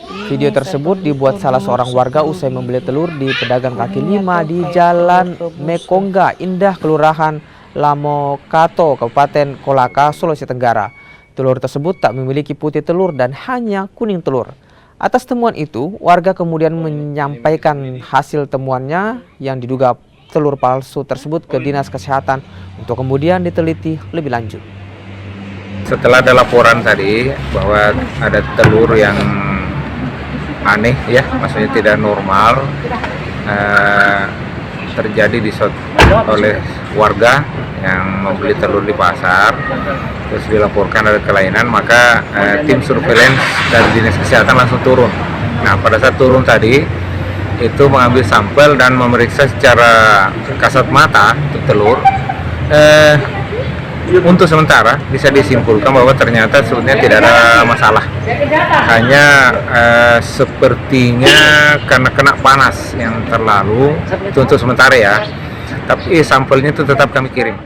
Video tersebut dibuat salah seorang warga usai membeli telur di pedagang kaki lima di Jalan Mekongga Indah, Kelurahan Lamokato, Kabupaten Kolaka, Sulawesi Tenggara. Telur tersebut tak memiliki putih telur dan hanya kuning telur. Atas temuan itu, warga kemudian menyampaikan hasil temuannya yang diduga telur palsu tersebut ke Dinas Kesehatan untuk kemudian diteliti lebih lanjut. Setelah ada laporan tadi bahwa ada telur yang aneh ya, maksudnya tidak normal, terjadi oleh warga yang membeli telur di pasar, terus dilaporkan ada kelainan, maka tim surveillance dari Dinas Kesehatan langsung turun. Nah, pada saat turun tadi itu mengambil sampel dan memeriksa secara kasat mata untuk telur. Untuk sementara bisa disimpulkan bahwa ternyata sebetulnya tidak ada masalah, hanya sepertinya karena kena panas yang terlalu, itu untuk sementara ya, tapi sampelnya itu tetap kami kirim.